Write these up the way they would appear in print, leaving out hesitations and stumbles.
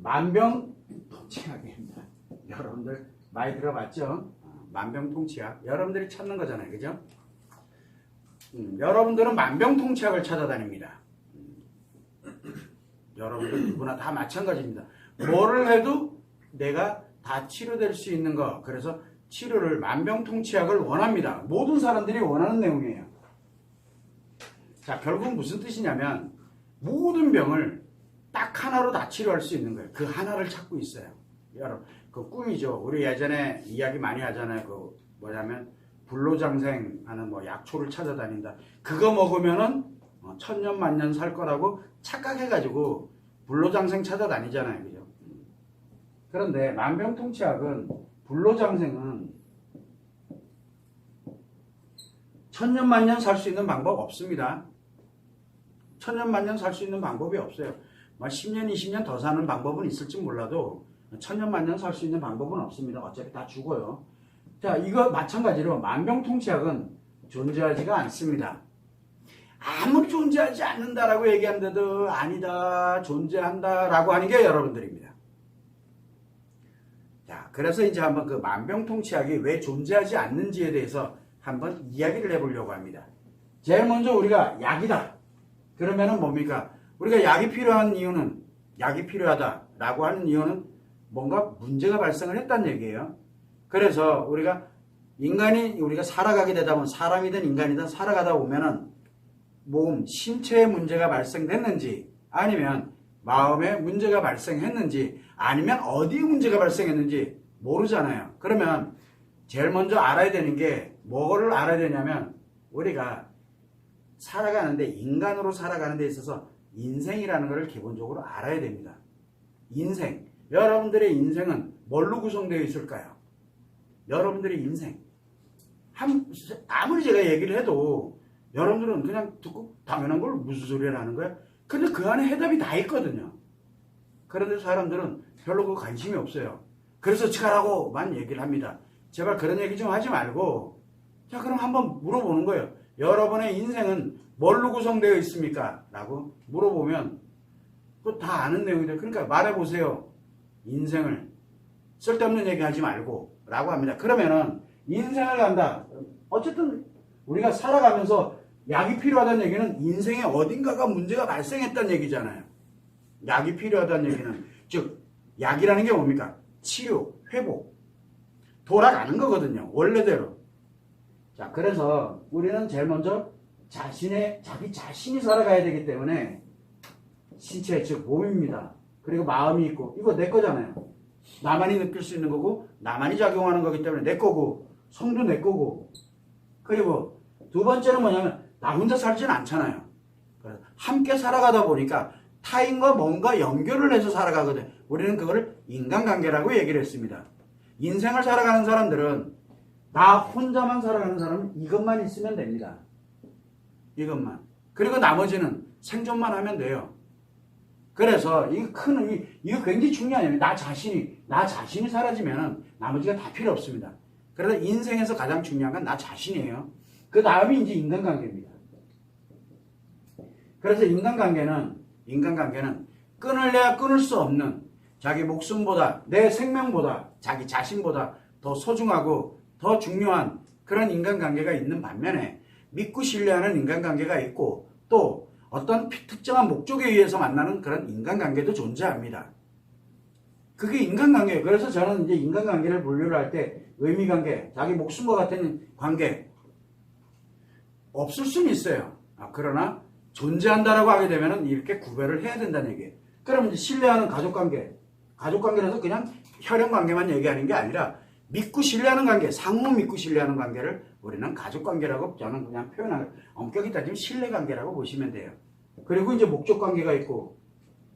만병통치약입니다. 여러분들 많이 들어봤죠? 만병통치약. 여러분들이 찾는 거잖아요. 그죠? 여러분들은 만병통치약을 찾아다닙니다. 여러분들 누구나 다 마찬가지입니다. 뭐를 해도 내가 다 치료될 수 있는 거. 그래서 치료를 만병통치약을 원합니다. 모든 사람들이 원하는 내용이에요. 자, 결국 무슨 뜻이냐면 모든 병을 딱 하나로 다 치료할 수 있는 거예요. 그 하나를 찾고 있어요. 여러분, 그 꿈이죠. 우리 예전에 이야기 많이 하잖아요. 그 뭐냐면 불로장생 하는 뭐 약초를 찾아다닌다. 그거 먹으면은 천년 만년 살 거라고 착각해가지고 불로장생 찾아다니잖아요. 그죠? 그런데 만병통치약은 불로장생은 천년 만년 살 수 있는 방법 없습니다. 천년 만년 살 수 있는 방법이 없어요. 10년, 20년 더 사는 방법은 있을지 몰라도 천년 만년 살 수 있는 방법은 없습니다. 어차피 다 죽어요. 자, 이거 마찬가지로 만병통치약은 존재하지가 않습니다. 아무리 존재하지 않는다라고 얘기하는데도 아니다, 존재한다라고 하는 게 여러분들입니다. 자, 그래서 이제 한번 그 만병통치약이 왜 존재하지 않는지에 대해서 한번 이야기를 해보려고 합니다. 제일 먼저 우리가 약이다. 그러면은 뭡니까? 우리가 약이 필요한 이유는, 약이 필요하다라고 하는 이유는 뭔가 문제가 발생을 했다는 얘기예요. 그래서 우리가 우리가 살아가게 되다 보면 사람이든 인간이든 살아가다 보면은 몸, 신체에 문제가 발생됐는지 아니면 마음에 문제가 발생했는지 아니면 어디에 문제가 발생했는지 모르잖아요. 그러면 제일 먼저 알아야 되는 게 뭐를 알아야 되냐면 우리가 살아가는데 인간으로 살아가는 데 있어서 인생이라는 것을 기본적으로 알아야 됩니다. 인생. 여러분들의 인생은 뭘로 구성되어 있을까요? 여러분들의 인생. 아무리 제가 얘기를 해도 여러분들은 그냥 듣고 당연한 걸 무슨 소리를 하는 거야? 근데 그 안에 해답이 다 있거든요. 그런데 사람들은 별로 그 관심이 없어요. 그래서 치가라고만 얘기를 합니다. 제발 그런 얘기 좀 하지 말고 자, 그럼 한번 물어보는 거예요. 여러분의 인생은 뭘로 구성되어 있습니까? 라고 물어보면 그거 다 아는 내용이죠. 그러니까 말해보세요. 인생을 쓸데없는 얘기 하지 말고 라고 합니다. 그러면은 인생을 간다. 어쨌든 우리가 살아가면서 약이 필요하다는 얘기는 인생의 어딘가가 문제가 발생했다는 얘기잖아요. 약이 필요하다는 얘기는 즉 약이라는 게 뭡니까? 치료, 회복, 돌아가는 거거든요. 원래대로. 자, 그래서 우리는 제일 먼저 자기 자신이 살아가야 되기 때문에 신체, 즉 몸입니다. 그리고 마음이 있고 이거 내 거잖아요. 나만이 느낄 수 있는 거고 나만이 작용하는 거기 때문에 내 거고 성도 내 거고 그리고 두 번째는 뭐냐면 나 혼자 살지는 않잖아요. 그래서 함께 살아가다 보니까 타인과 뭔가 연결을 해서 살아가거든. 우리는 그거를 인간관계라고 얘기를 했습니다. 인생을 살아가는 사람들은 나 혼자만 살아가는 사람은 이것만 있으면 됩니다. 이것만. 그리고 나머지는 생존만 하면 돼요. 그래서 이거 굉장히 중요해요. 나 자신이 사라지면 나머지가 다 필요 없습니다. 그래서 인생에서 가장 중요한 건 나 자신이에요. 그 다음이 이제 인간관계입니다. 그래서 인간관계는 끊을래야 끊을 수 없는 자기 목숨보다 내 생명보다 자기 자신보다 더 소중하고 더 중요한 그런 인간관계가 있는 반면에 믿고 신뢰하는 인간관계가 있고 또 어떤 특정한 목적에 의해서 만나는 그런 인간관계도 존재합니다. 그게 인간관계예요. 그래서 저는 이제 인간관계를 분류를 할 때 의미관계, 자기 목숨과 같은 관계 없을 수는 있어요. 그러나 존재한다라고 하게 되면 이렇게 구별을 해야 된다는 얘기예요. 그럼 이제 신뢰하는 가족관계라서 그냥 혈연관계만 얘기하는 게 아니라 믿고 신뢰하는 관계, 상호 믿고 신뢰하는 관계를 우리는 가족관계라고 저는 그냥 표현하는 엄격히 따지면 신뢰관계라고 보시면 돼요. 그리고 이제 목적관계가 있고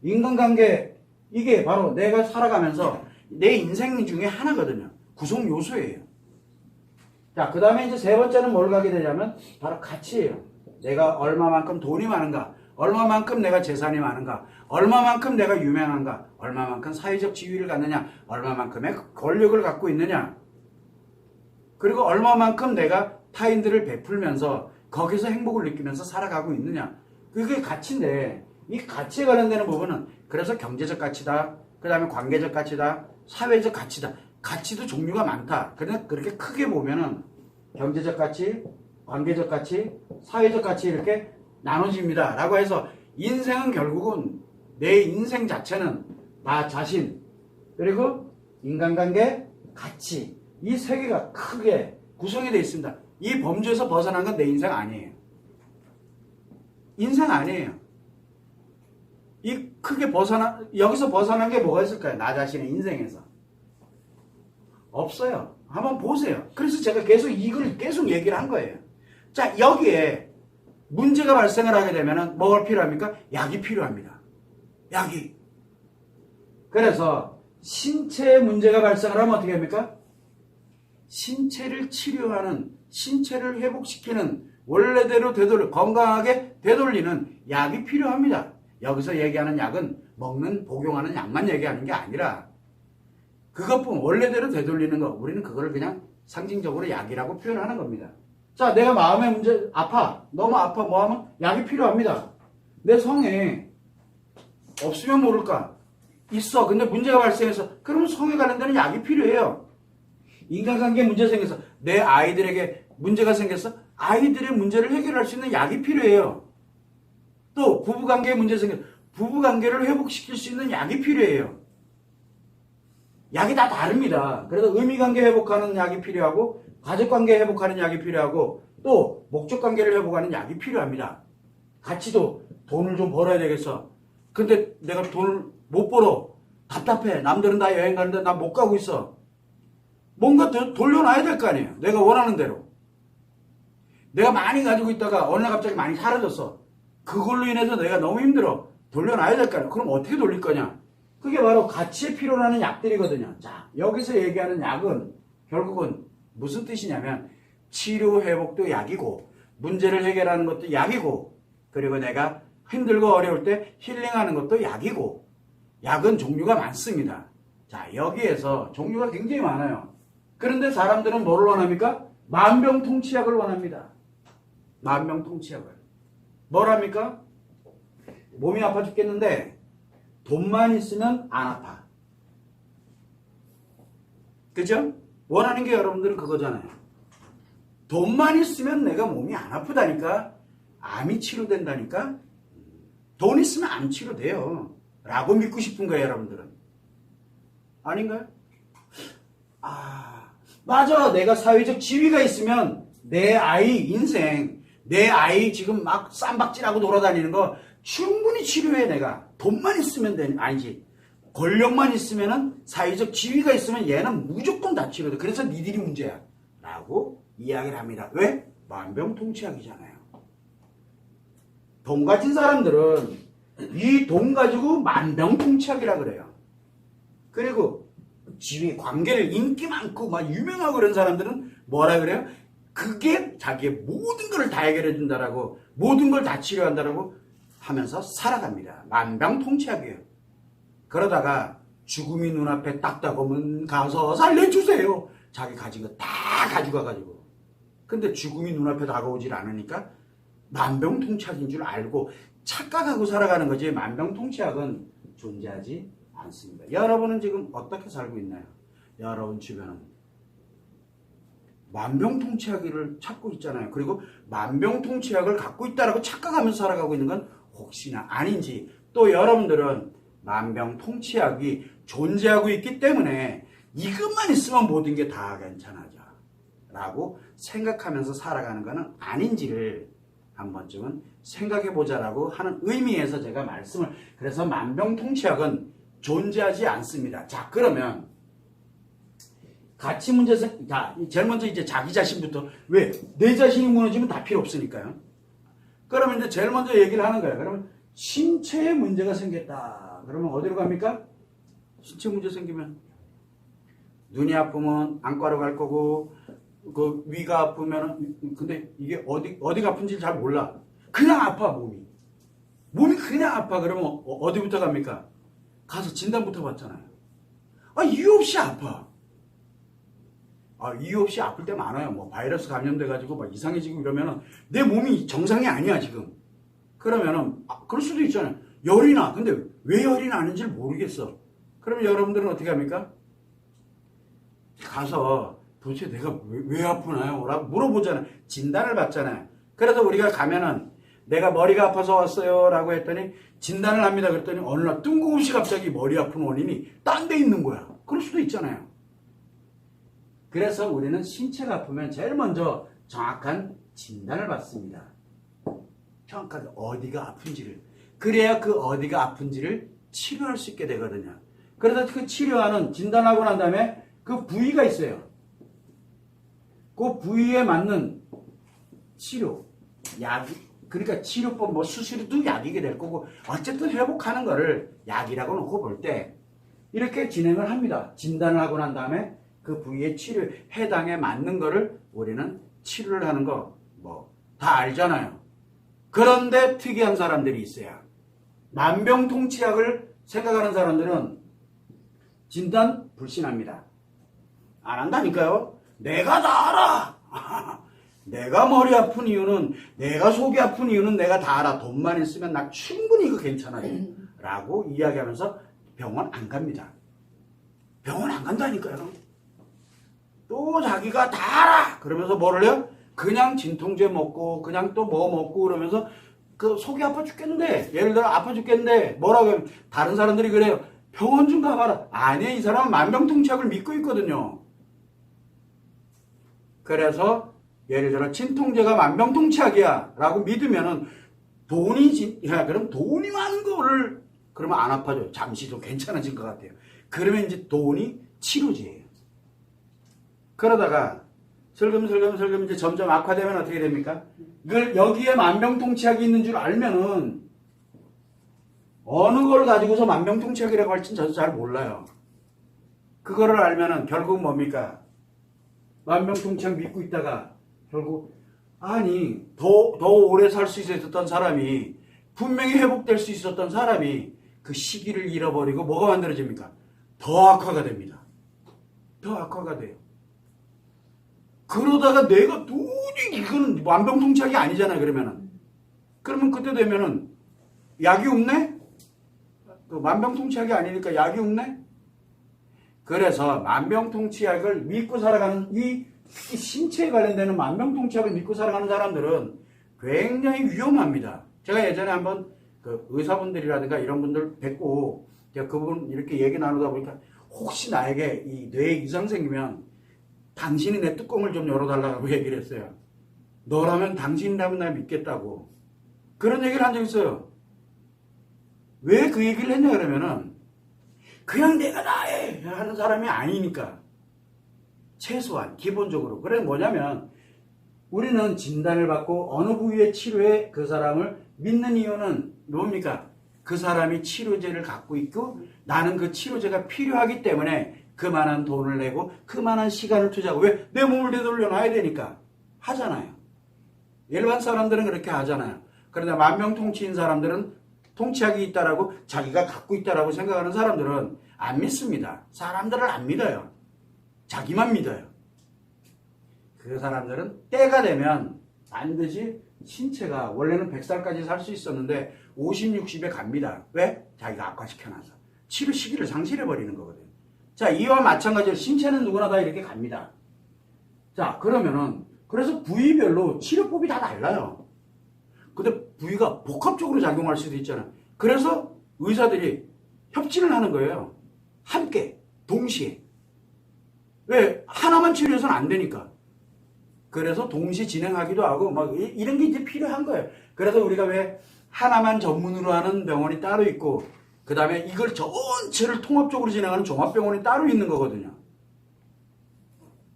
인간관계 이게 바로 내가 살아가면서 내 인생 중에 하나거든요. 구성 요소예요. 자, 그 다음에 이제 세 번째는 뭘 가게 되냐면 바로 가치예요. 내가 얼마만큼 돈이 많은가, 얼마만큼 내가 재산이 많은가, 얼마만큼 내가 유명한가, 얼마만큼 사회적 지위를 갖느냐, 얼마만큼의 권력을 갖고 있느냐, 그리고 얼마만큼 내가 타인들을 베풀면서 거기서 행복을 느끼면서 살아가고 있느냐. 그게 가치인데 이 가치에 관련되는 부분은 그래서 경제적 가치다, 그 다음에 관계적 가치다, 사회적 가치다. 가치도 종류가 많다. 그러나 그렇게 크게 보면은 경제적 가치, 관계적 가치, 사회적 가치 이렇게 나눠집니다. 라고 해서 인생은 결국은 내 인생 자체는 나 자신, 그리고 인간관계, 가치, 이 세 개가 크게 구성이 되어 있습니다. 이 범주에서 벗어난 건 내 인생 아니에요. 인생 아니에요. 이 크게 여기서 벗어난 게 뭐가 있을까요? 나 자신의 인생에서. 없어요. 한번 보세요. 그래서 제가 계속 이걸 계속 얘기를 한 거예요. 자, 여기에 문제가 발생을 하게 되면 뭐가 필요합니까? 약이 필요합니다. 약이. 그래서 신체에 문제가 발생을 하면 어떻게 합니까? 신체를 치료하는, 신체를 회복시키는, 원래대로 건강하게 되돌리는 약이 필요합니다. 여기서 얘기하는 약은 먹는, 복용하는 약만 얘기하는 게 아니라 그것뿐 원래대로 되돌리는 거, 우리는 그거를 그냥 상징적으로 약이라고 표현하는 겁니다. 자, 내가 마음의 문제, 너무 아파, 뭐 하면? 약이 필요합니다. 내 성에 없으면 모를까? 있어. 근데 문제가 발생해서, 그러면 성에 관련되는 약이 필요해요. 인간관계에 문제 생겨서, 내 아이들에게 문제가 생겨서 아이들의 문제를 해결할 수 있는 약이 필요해요. 또 부부관계에 문제 생겨서 부부관계를 회복시킬 수 있는 약이 필요해요. 약이 다 다릅니다. 그래서 의미관계 회복하는 약이 필요하고, 가족관계 회복하는 약이 필요하고, 또 목적관계를 회복하는 약이 필요합니다. 같이도 돈을 좀 벌어야 되겠어. 근데 내가 돈을 못 벌어. 답답해. 남들은 다 여행 가는데 나 못 가고 있어. 뭔가 돌려놔야 될 거 아니에요. 내가 원하는 대로. 내가 많이 가지고 있다가 어느 날 갑자기 많이 사라졌어. 그걸로 인해서 내가 너무 힘들어. 돌려놔야 될 거 아니에요. 그럼 어떻게 돌릴 거냐? 그게 바로 가치에 필요로 하는 약들이거든요. 자, 여기서 얘기하는 약은 결국은 무슨 뜻이냐면 치료 회복도 약이고, 문제를 해결하는 것도 약이고, 그리고 내가 힘들고 어려울 때 힐링하는 것도 약이고, 약은 종류가 많습니다. 자, 여기에서 종류가 굉장히 많아요. 그런데 사람들은 뭐를 원합니까? 만병통치약을 원합니다. 만병통치약을. 뭘 합니까? 몸이 아파 죽겠는데 돈만 있으면 안 아파. 그죠? 원하는 게 여러분들은 그거잖아요. 돈만 있으면 내가 몸이 안 아프다니까, 암이 치료된다니까, 돈 있으면 암 치료돼요 라고 믿고 싶은 거예요. 여러분들은 아닌가요? 맞아. 내가 사회적 지위가 있으면 내 아이 인생, 내 아이 지금 막 쌈박질하고 돌아다니는 거 충분히 치료해. 내가 돈만 있으면 아니지, 권력만 있으면은, 사회적 지위가 있으면 얘는 무조건 다 치료돼. 그래서 니들이 문제야 라고 이야기를 합니다. 왜? 만병통치약이잖아요. 돈 가진 사람들은 이 돈 가지고 만병통치약이라 그래요. 그리고 지위, 관계를 인기 많고 막 유명하고 그런 사람들은 뭐라 그래요? 그게 자기의 모든 걸 다 해결해 준다라고, 모든 걸 다 치료한다라고 하면서 살아갑니다. 만병통치약이에요. 그러다가 죽음이 눈앞에 딱 다가오면 가서 살려주세요. 자기 가진 거 다 가져가가지고. 근데 죽음이 눈앞에 다가오질 않으니까 만병통치약인 줄 알고 착각하고 살아가는 거지, 만병통치약은 존재하지 않습니다. 여러분은 지금 어떻게 살고 있나요? 여러분 주변은 만병통치약을 찾고 있잖아요. 그리고 만병통치약을 갖고 있다라고 착각하면서 살아가고 있는 건 혹시나 아닌지, 또 여러분들은 만병통치약이 존재하고 있기 때문에 이것만 있으면 모든 게 다 괜찮아져 라고 생각하면서 살아가는 것은 아닌지를 한 번쯤은 생각해 보자라고 하는 의미에서 제가 말씀을, 그래서 만병통치약은 존재하지 않습니다. 자, 그러면 가치 문제에서, 자, 제일 먼저 이제 자기 자신부터, 왜? 내 자신이 무너지면 다 필요 없으니까요. 그러면 이제 제일 먼저 얘기를 하는 거예요. 그러면 신체에 문제가 생겼다. 그러면 어디로 갑니까? 신체 문제 생기면 눈이 아프면 안과로 갈 거고, 그 위가 아프면, 근데 이게 어디가 아픈지 잘 몰라. 그냥 아파, 몸이 그냥 아파. 그러면 어디부터 갑니까? 가서 진단부터 받잖아요. 이유 없이 아파. 이유 없이 아플 때 많아요. 뭐 바이러스 감염돼가지고 막 이상해지고 이러면은 내 몸이 정상이 아니야 지금. 그러면은 그럴 수도 있잖아요. 열이 나. 근데 왜 열이 나는지 모르겠어. 그러면 여러분들은 어떻게 합니까? 가서 도대체 내가 왜 아프나요? 라고 물어보잖아요. 진단을 받잖아요. 그래서 우리가 가면은 내가 머리가 아파서 왔어요 라고 했더니 진단을 합니다. 그랬더니 어느 날 뜬금없이 갑자기 머리 아픈 원인이 딴 데 있는 거야. 그럴 수도 있잖아요. 그래서 우리는 신체가 아프면 제일 먼저 정확한 진단을 받습니다. 정확하게 어디가 아픈지를. 그래야 그 어디가 아픈지를 치료할 수 있게 되거든요. 그래서 그 치료하는 진단하고 난 다음에 그 부위가 있어요. 그 부위에 맞는 치료, 약, 그러니까 치료법, 뭐 수술도 약이게 될 거고 어쨌든 회복하는 거를 약이라고 놓고 볼 때 이렇게 진행을 합니다. 진단을 하고 난 다음에 그 부위의 치료, 해당에 맞는 거를 우리는 치료를 하는 거 뭐 다 알잖아요. 그런데 특이한 사람들이 있어요. 만병통치약을 생각하는 사람들은 진단 불신합니다. 안 한다니까요. 내가 다 알아. 내가 머리 아픈 이유는, 내가 속이 아픈 이유는 내가 다 알아. 돈만 있으면 나 충분히 이거 괜찮아요. 라고 이야기하면서 병원 안 갑니다. 병원 안 간다니까요. 또 자기가 다 알아. 그러면서 뭐를 해요? 그냥 진통제 먹고, 그냥 또 뭐 먹고 그러면서 그 속이 아파 죽겠는데, 예를 들어 아파 죽겠는데, 뭐라고 하면, 다른 사람들이 그래요. 병원 좀 가봐라. 아니, 이 사람은 만병통치약을 믿고 있거든요. 그래서 예를 들어 진통제가 만병통치약이야 라고 믿으면은 그럼 돈이 많은 거를 그러면 안 아파져요. 잠시 좀 괜찮아진 것 같아요. 그러면 이제 돈이 치료제예요. 그러다가 슬금슬금 이제 점점 악화되면 어떻게 됩니까? 이걸 여기에 만병통치약이 있는 줄 알면은 어느 걸 가지고서 만병통치약이라고 할지는 저도 잘 몰라요. 그거를 알면은 결국 뭡니까? 만병통치약 믿고 있다가 결국 아니 더 오래 살 수 있었던 사람이 분명히 회복될 수 있었던 사람이 그 시기를 잃어버리고 뭐가 만들어집니까? 더 악화가 됩니다. 더 악화가 돼요. 그러다가 내가 도저히 이거는 만병통치약이 아니잖아요. 그러면 그때 되면은 약이 없네? 그 만병통치약이 아니니까 약이 없네? 그래서 만병통치약을 믿고 살아가는 이 신체에 관련되는 만병통치약을 믿고 살아가는 사람들은 굉장히 위험합니다. 제가 예전에 한번 그 의사분들이라든가 이런 분들 뵙고 제가 그분 이렇게 얘기 나누다 보니까 혹시 나에게 이 뇌에 이상 생기면 당신이 내 뚜껑을 좀 열어달라고 얘기를 했어요. 너라면 당신이라면 날 믿겠다고. 그런 얘기를 한 적 있어요. 왜 그 얘기를 했냐 그러면은 그냥 내가 나해 하는 사람이 아니니까. 최소한 기본적으로. 그래 뭐냐면 우리는 진단을 받고 어느 부위의 치료에 그 사람을 믿는 이유는 뭡니까? 그 사람이 치료제를 갖고 있고 나는 그 치료제가 필요하기 때문에 그만한 돈을 내고 그만한 시간을 투자하고 왜? 내 몸을 되돌려 놔야 되니까 하잖아요. 일반 사람들은 그렇게 하잖아요. 그러나 만병통치인 사람들은 통치약이 있다라고 자기가 갖고 있다라고 생각하는 사람들은 안 믿습니다. 사람들을 안 믿어요. 자기만 믿어요. 그 사람들은 때가 되면 반드시 신체가 원래는 100살까지 살 수 있었는데 50, 60에 갑니다. 왜? 자기가 악화시켜놔서. 치료 시기를 상실해버리는 거거든요. 자, 이와 마찬가지로 신체는 누구나 다 이렇게 갑니다. 자, 그러면은 그래서 부위별로 치료법이 다 달라요. 근데 부위가 복합적으로 작용할 수도 있잖아요. 그래서 의사들이 협진을 하는 거예요. 함께, 동시에. 왜? 하나만 치료해서는 안 되니까. 그래서 동시 진행하기도 하고, 막, 이런 게 이제 필요한 거예요. 그래서 우리가 왜 하나만 전문으로 하는 병원이 따로 있고, 그 다음에 이걸 전체를 통합적으로 진행하는 종합병원이 따로 있는 거거든요.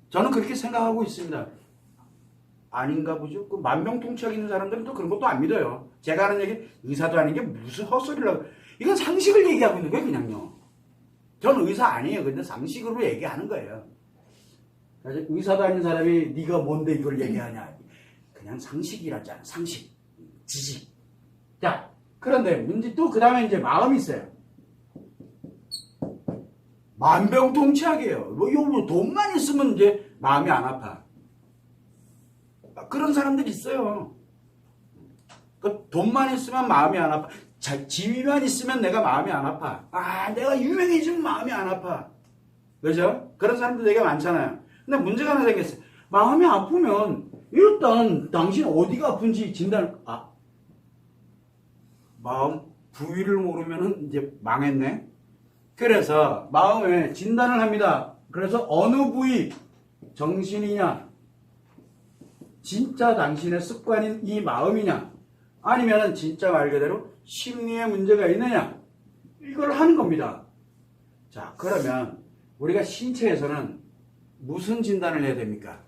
저는 그렇게 생각하고 있습니다. 아닌가 보죠? 그 만병통치약 있는 사람들은 또 그런 것도 안 믿어요. 제가 하는 얘기, 의사도 아닌 게 무슨 헛소리라고. 이건 상식을 얘기하고 있는 거예요, 그냥요. 저는 의사 아니에요. 근데 상식으로 얘기하는 거예요. 그래서 의사도 아닌 사람이 네가 뭔데 이걸 얘기하냐. 그냥 상식이라잖아. 상식. 지식. 자, 그런데 문제 또 그 다음에 이제 마음이 있어요. 만병통치약이에요. 뭐 이거 돈만 있으면 이제 마음이 안 아파. 그런 사람들이 있어요. 그 돈만 있으면 마음이 안 아파. 지위만 있으면 내가 마음이 안 아파. 내가 유명해지면 마음이 안 아파. 그죠? 그런 사람들 되게 많잖아요. 근데 문제가 하나 생겼어요. 마음이 아프면 일단 당신 어디가 아픈지 마음 부위를 모르면 이제 망했네. 그래서 마음에 진단을 합니다. 그래서 어느 부위, 정신이냐, 진짜 당신의 습관인 이 마음이냐, 아니면 진짜 말 그대로 심리에 문제가 있느냐, 이걸 하는 겁니다. 자, 그러면 우리가 신체에서는 무슨 진단을 해야 됩니까?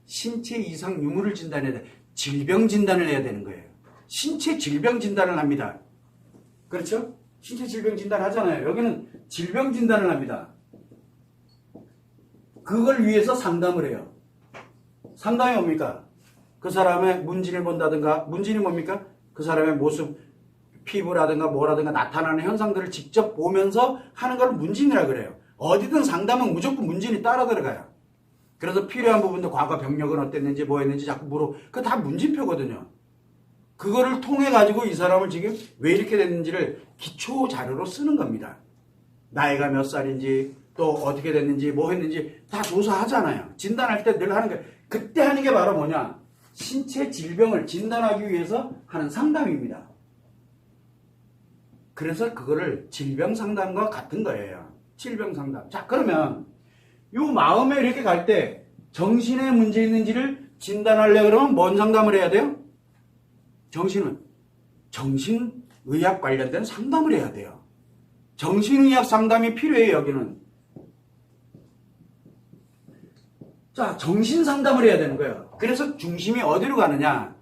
신체 이상 유무를 진단해야 돼. 질병 진단을 해야 되는 거예요. 신체 질병 진단을 합니다. 그렇죠? 신체 질병 진단 하잖아요. 여기는 질병 진단을 합니다. 그걸 위해서 상담을 해요. 상담이 뭡니까? 그 사람의 문진을 본다든가, 문진이 뭡니까? 그 사람의 모습, 피부라든가 뭐라든가 나타나는 현상들을 직접 보면서 하는 걸 문진이라 그래요. 어디든 상담은 무조건 문진이 따라 들어가요. 그래서 필요한 부분도 과거 병력은 어땠는지 뭐 했는지 자꾸 그거 다 문진표거든요. 그거를 통해 가지고 이 사람을 지금 왜 이렇게 됐는지를 기초 자료로 쓰는 겁니다. 나이가 몇 살인지 또 어떻게 됐는지 뭐 했는지 다 조사하잖아요. 진단할 때 늘 하는 게, 그때 하는 게 바로 뭐냐? 신체 질병을 진단하기 위해서 하는 상담입니다. 그래서 그거를 질병 상담과 같은 거예요. 질병 상담. 자, 그러면 요 마음에 이렇게 갈 때 정신에 문제 있는지를 진단하려고 그러면 뭔 상담을 해야 돼요? 정신의학 관련된 상담을 해야 돼요. 정신의학 상담이 필요해요, 여기는. 자, 정신 상담을 해야 되는 거예요. 그래서 중심이 어디로 가느냐?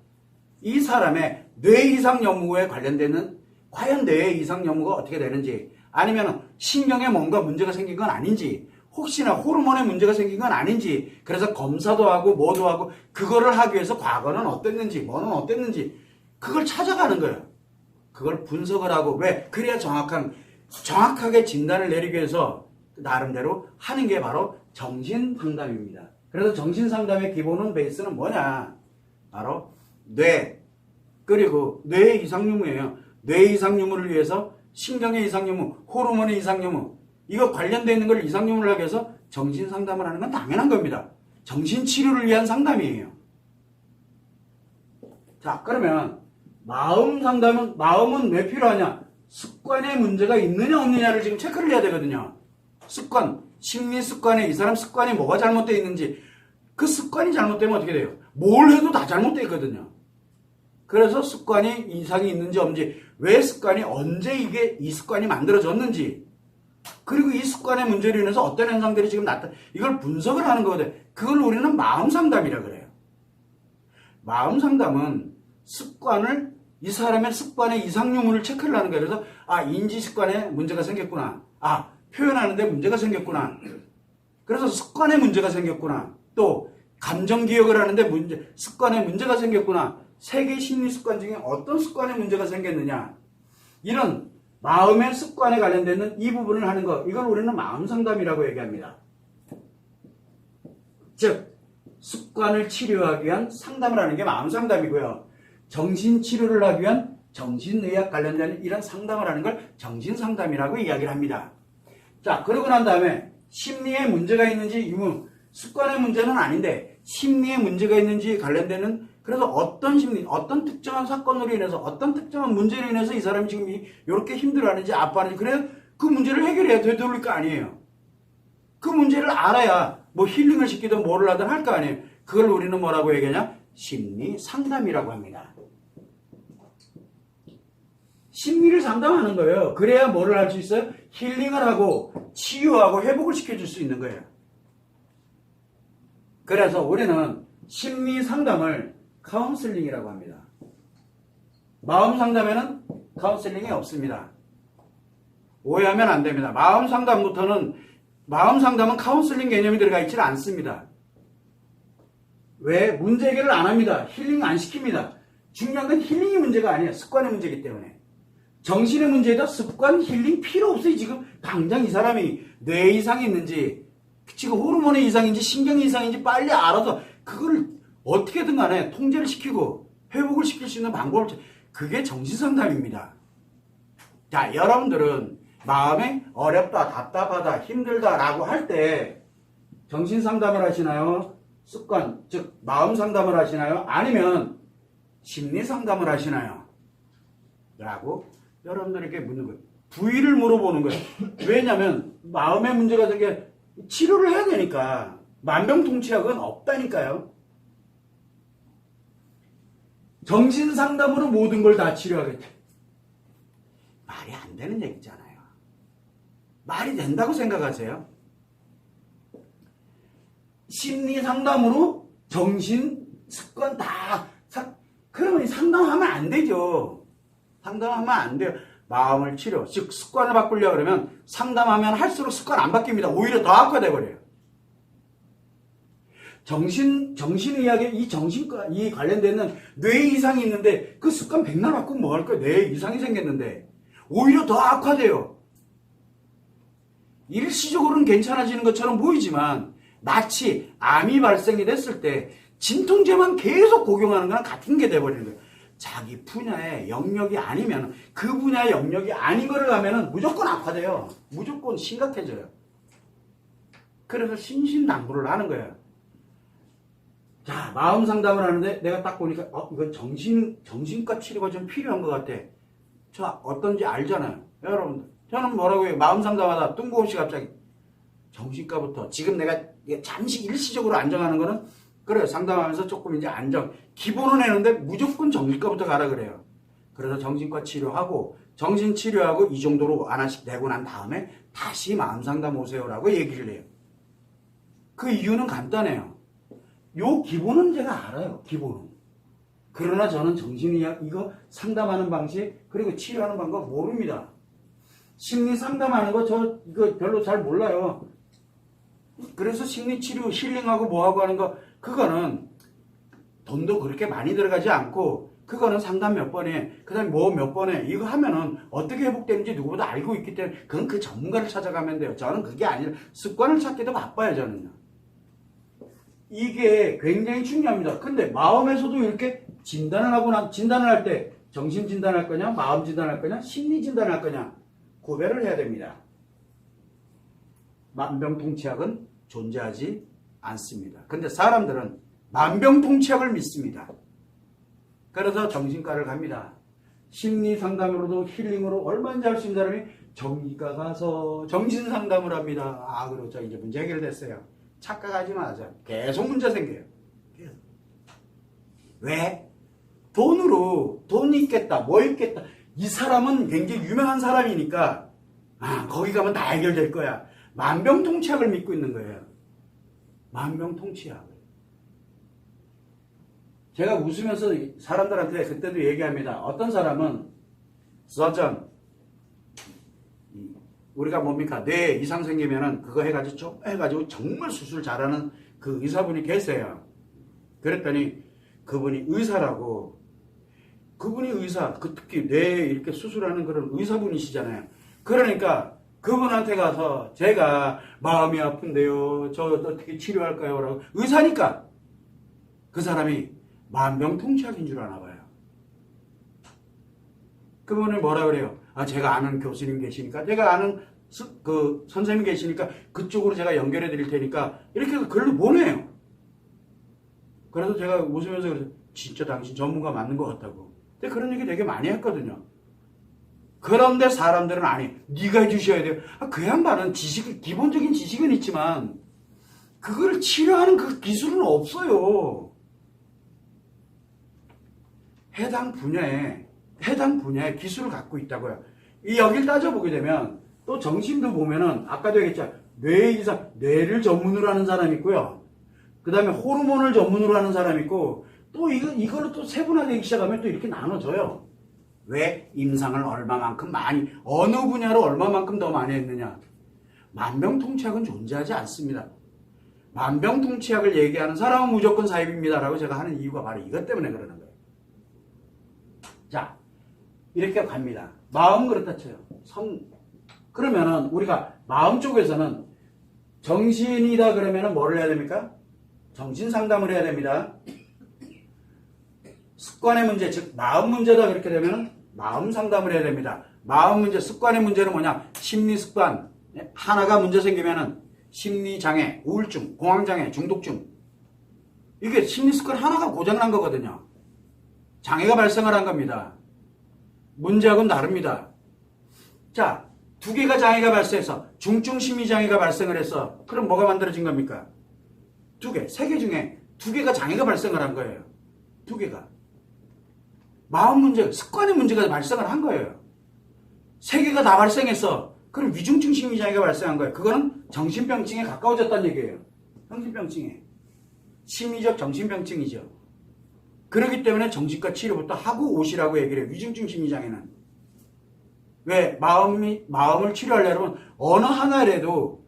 이 사람의 뇌 이상 연무에 관련되는, 과연 뇌 이상 연무가 어떻게 되는지, 아니면 신경에 뭔가 문제가 생긴 건 아닌지, 혹시나 호르몬에 문제가 생긴 건 아닌지, 그래서 검사도 하고 뭐도 하고, 그거를 하기 위해서 과거는 어땠는지, 뭐는 어땠는지, 그걸 찾아가는 거예요. 그걸 분석을 하고, 왜? 그래야 정확하게 진단을 내리기 위해서 나름대로 하는 게 바로 정신 상담입니다. 그래서 정신 상담의 기본은, 베이스는 뭐냐? 바로 뇌, 그리고 뇌의 이상 유무예요. 뇌 이상 유무를 위해서 신경의 이상 유무, 호르몬의 이상 유무, 이거 관련되어 있는 걸 이상 유무를 하기 위해서 정신 상담을 하는 건 당연한 겁니다. 정신 치료를 위한 상담이에요. 자, 그러면 마음 상담은, 마음은 왜 필요하냐? 습관에 문제가 있느냐 없느냐를 지금 체크를 해야 되거든요. 습관, 심리 습관에 이 사람 습관이 뭐가 잘못되어 있는지, 그 습관이 잘못되면 어떻게 돼요? 뭘 해도 다 잘못되어 있거든요. 그래서 습관이 이상이 있는지 없는지, 왜 습관이, 언제 이 습관이 만들어졌는지, 그리고 이 습관의 문제로 인해서 어떤 현상들이 지금 이걸 분석을 하는 거거든요. 그걸 우리는 마음 상담이라 그래요. 마음 상담은 습관을, 이 사람의 습관의 이상 유무를 체크를 하는 거예요. 그래서 인지 습관에 문제가 생겼구나. 표현하는데 문제가 생겼구나. 그래서 습관에 문제가 생겼구나. 또 감정 기억을 하는데 습관에 문제가 생겼구나. 세계 심리 습관 중에 어떤 습관에 문제가 생겼느냐. 이런 마음의 습관에 관련되는 이 부분을 하는 것, 이걸 우리는 마음 상담이라고 얘기합니다. 즉, 습관을 치료하기 위한 상담을 하는 게 마음 상담이고요. 정신 치료를 하기 위한 정신의학 관련된 이런 상담을 하는 걸 정신 상담이라고 이야기를 합니다. 자, 그러고 난 다음에 심리에 문제가 있는지, 습관의 문제는 아닌데 심리에 문제가 있는지 관련되는, 그래서 어떤 심리, 어떤 특정한 사건으로 인해서, 어떤 특정한 문제로 인해서 이 사람이 지금 이렇게 힘들어하는지, 아파하는지, 그래 그 문제를 해결해야 되돌릴 거 아니에요. 그 문제를 알아야 뭐 힐링을 시키든 뭐를 하든 할 거 아니에요. 그걸 우리는 뭐라고 얘기하냐? 심리 상담이라고 합니다. 심리를 상담하는 거예요. 그래야 뭐를 할 수 있어요? 힐링을 하고 치유하고 회복을 시켜줄 수 있는 거예요. 그래서 우리는 심리 상담을 카운슬링이라고 합니다. 마음 상담에는 카운슬링이 없습니다. 오해하면 안 됩니다. 마음 상담은 카운슬링 개념이 들어가 있지 않습니다. 왜? 문제 해결을 안 합니다. 힐링 안 시킵니다. 중요한 건 힐링이 문제가 아니에요. 습관의 문제이기 때문에. 정신의 문제에다 습관, 힐링 필요 없어요. 지금 당장 이 사람이 뇌 이상이 있는지, 지금 호르몬의 이상인지 신경의 이상인지 빨리 알아서 그걸 어떻게든 간에 통제를 시키고 회복을 시킬 수 있는 방법을, 그게 정신상담입니다. 자, 여러분들은 마음에 어렵다, 답답하다, 힘들다 라고 할 때 정신 상담을 하시나요? 습관, 즉 마음 상담을 하시나요? 아니면 심리 상담을 하시나요? 라고 여러분들에게 묻는 거예요. 부위를 물어보는 거예요. 왜냐하면 마음의 문제가 되게 치료를 해야 되니까. 만병통치약은 없다니까요. 정신상담으로 모든 걸 다 치료하겠다. 말이 안 되는 얘기잖아요. 말이 된다고 생각하세요? 심리상담으로 정신, 습관 다 그러면 상담하면 안 되죠. 상담하면 안 돼요. 마음을 치료, 즉 습관을 바꾸려고 그러면 상담하면 할수록 습관 안 바뀝니다. 오히려 더 악화돼 버려요. 정신의학에 이 정신과 이 관련되는 뇌 이상이 있는데 그 습관 백날 바꾸면 뭐 할 거예요? 뇌 이상이 생겼는데 오히려 더 악화돼요. 일시적으로는 괜찮아지는 것처럼 보이지만 마치 암이 발생이 됐을 때 진통제만 계속 복용하는 거랑 같은 게 돼버리는 거예요. 자기 분야의 영역이 아니면 그 분야의 영역이 아닌 거를 하면은 무조건 악화돼요. 무조건 심각해져요. 그래서 신신당부를 하는 거예요. 자, 마음 상담을 하는데 내가 딱 보니까 이건 정신과 치료가 좀 필요한 것 같아. 자, 어떤지 알잖아요. 여러분들. 저는 뭐라고 해요? 마음 상담하다 뜬금없이 갑자기 정신과부터 지금 내가 잠시 일시적으로 안정하는 거는 그래요. 상담하면서 조금 이제 기본은 해는데 무조건 정신과부터 가라 그래요. 그래서 정신과 치료하고 정신 치료하고 이 정도로 하나씩 내고 난 다음에 다시 마음 상담 오세요라고 얘기를 해요. 그 이유는 간단해요. 요 기본은 제가 알아요. 기본은. 그러나 저는 정신의학 이거 상담하는 방식 그리고 치료하는 방법 모릅니다. 심리 상담하는 거 이거 별로 잘 몰라요. 그래서 심리 치료 힐링하고 뭐하고 하는 거 그거는 돈도 그렇게 많이 들어가지 않고 그거는 상담 몇 번에 그 다음에 뭐 몇 번에 이거 하면은 어떻게 회복되는지 누구보다 알고 있기 때문에 그건 그 전문가를 찾아가면 돼요. 저는 그게 아니라 습관을 찾기도 바빠요. 저는요. 이게 굉장히 중요합니다. 근데 마음에서도 이렇게 진단을 하고 진단을 할 때 정신 진단할 거냐 마음 진단할 거냐 심리 진단할 거냐 구별을 해야 됩니다. 만병통치약은 존재하지 않습니다. 근데 사람들은 만병통치약을 믿습니다. 그래서 정신과를 갑니다. 심리 상담으로도 힐링으로 얼마나 잘 수 있는 사람이 정신과 가서 정신 상담을 합니다. 그렇죠. 이제 문제 해결됐어요. 착각하지 마세요. 계속 문제 생겨요. 계속. 왜? 돈 있겠다, 뭐 있겠다. 이 사람은 굉장히 유명한 사람이니까 거기 가면 다 해결될 거야. 만병통치약을 믿고 있는 거예요. 만병통치약을. 제가 웃으면서 사람들한테 그때도 얘기합니다. 어떤 사람은 서전 우리가 뭡니까? 뇌 이상 생기면은 그거 해가지고 정말 수술 잘하는 그 의사분이 계세요. 그랬더니 그분이 의사라고 그분이 의사, 특히 뇌 이렇게 수술하는 그런 의사분이시잖아요. 그러니까 그분한테 가서 제가 마음이 아픈데요. 저 어떻게 치료할까요? 라고 의사니까 그 사람이 만병통치약인 줄 아나 봐요. 그분을 뭐라 그래요? 제가 아는 교수님 계시니까 제가 아는 그 선생님 계시니까 그쪽으로 제가 연결해 드릴 테니까 이렇게 해서 글로 보내요. 그래서 제가 웃으면서 그래서 진짜 당신 전문가 맞는 것 같다고. 근데 그런 얘기 되게 많이 했거든요. 그런데 사람들은 네가 해주셔야 돼요. 그 양반은 기본적인 지식은 있지만 그거를 치료하는 그 기술은 없어요. 해당 분야의 기술을 갖고 있다고요. 여길 따져보게 되면 또 정신도 보면은 아까도 얘기했죠. 뇌를 전문으로 하는 사람이 있고요. 그 다음에 호르몬을 전문으로 하는 사람이 있고 또 이걸로 또 세분화되기 시작하면 또 이렇게 나눠져요. 왜? 임상을 얼마만큼 어느 분야로 얼마만큼 더 많이 했느냐. 만병통치약은 존재하지 않습니다. 만병통치약을 얘기하는 사람은 무조건 사입입니다라고 제가 하는 이유가 바로 이것 때문에 그러는 거예요. 자, 이렇게 갑니다. 마음 그렇다 쳐요. 그러면은 우리가 마음 쪽에서는 정신이다 그러면은 뭐를 해야 됩니까? 정신 상담을 해야 됩니다. 습관의 문제, 즉 마음 문제다 그렇게 되면 마음 상담을 해야 됩니다. 마음 문제, 습관의 문제는 뭐냐? 심리 습관. 하나가 문제 생기면은 심리장애, 우울증, 공황장애, 중독증. 이게 심리 습관 하나가 고장난 거거든요. 장애가 발생을 한 겁니다. 문제하고는 다릅니다. 자, 두 개가 장애가 발생해서 중증 심리장애가 발생을 해서 그럼 뭐가 만들어진 겁니까? 두 개, 세 개 중에 두 개가 장애가 발생을 한 거예요. 두 개가. 마음 문제, 습관의 문제가 발생을 한 거예요. 세 개가 다 발생해서 그럼 위중증 심리장애가 발생한 거예요. 그거는 정신병증에 가까워졌다는 얘기예요. 정신병증에. 심리적 정신병증이죠. 그렇기 때문에 정신과 치료부터 하고 오시라고 얘기를 해요. 위중증 심리장애는. 왜? 마음을 치료하려면 어느 하나라도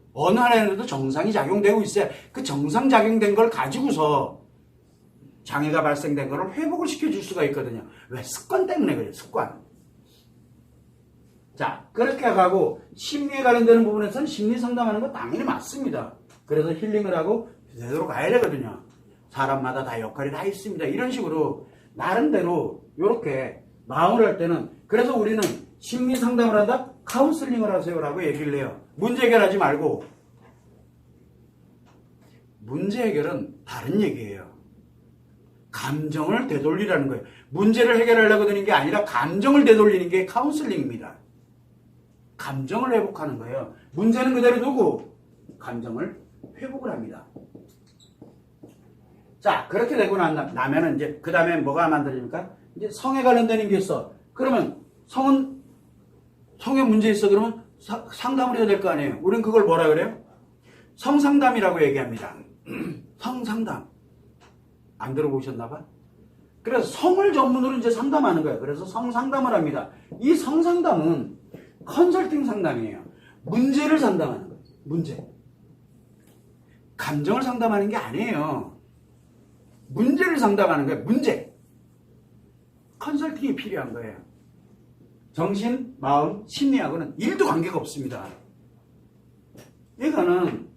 정상이 작용되고 있어야 그 정상 작용된 걸 가지고서 장애가 발생된 거를 회복을 시켜줄 수가 있거든요. 왜? 습관 때문에 그래요. 습관. 자, 그렇게 하고 심리에 관련되는 부분에서는 심리 상담하는 거 당연히 맞습니다. 그래서 힐링을 하고 제대로 가야 되거든요. 사람마다 다 역할이 다 있습니다. 이런 식으로 나름대로 이렇게 마음을 할 때는 그래서 우리는 심리 상담을 한다? 카운슬링을 하세요라고 얘기를 해요. 문제 해결하지 말고. 문제 해결은 다른 얘기예요. 감정을 되돌리라는 거예요. 문제를 해결하려고 드는 게 아니라 감정을 되돌리는 게 카운슬링입니다. 감정을 회복하는 거예요. 문제는 그대로 두고 감정을 회복을 합니다. 자, 그렇게 되고 나면은 이제 그 다음에 뭐가 만들어집니까? 이제 성에 관련되는 게 있어. 그러면 성에 문제 있어. 그러면 상담을 해야 될 거 아니에요. 우리는 그걸 뭐라 그래요? 성상담이라고 얘기합니다. 성상담. 안 들어보셨나 봐? 그래서 성을 전문으로 이제 상담하는 거예요. 그래서 성상담을 합니다. 이 성상담은 컨설팅 상담이에요. 문제를 상담하는 거예요. 문제. 감정을 상담하는 게 아니에요. 문제를 상담하는 거예요. 문제. 컨설팅이 필요한 거예요. 정신, 마음, 심리하고는 1도 관계가 없습니다. 이거는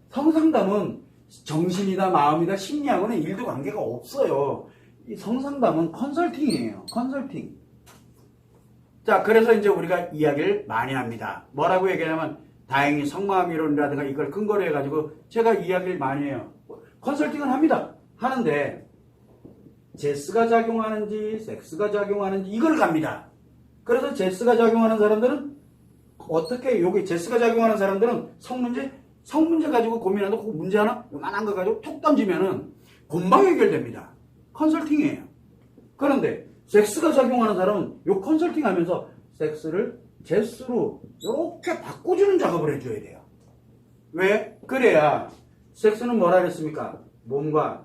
성상담은 정신이다, 마음이다, 심리하고는 1도 관계가 없어요. 이 성상담은 컨설팅이에요. 컨설팅. 자, 그래서 이제 우리가 이야기를 많이 합니다. 뭐라고 얘기하냐면 다행히 성마음 이론이라든가 이걸 근거로 해가지고 제가 이야기를 많이 해요. 컨설팅을 합니다. 하는데 제스가 작용하는지 섹스가 작용하는지 이걸 갑니다. 그래서 제스가 작용하는 사람들은 어떻게 여기 제스가 작용하는 사람들은 성문제 가지고 고민하는데 그 문제 하나 요만한 거 가지고 톡 던지면은 금방 해결됩니다. 컨설팅이에요. 그런데 섹스가 작용하는 사람은 요 컨설팅 하면서 섹스를 제스로 이렇게 바꿔주는 작업을 해줘야 돼요. 왜? 그래야 섹스는 뭐라 그랬습니까? 몸과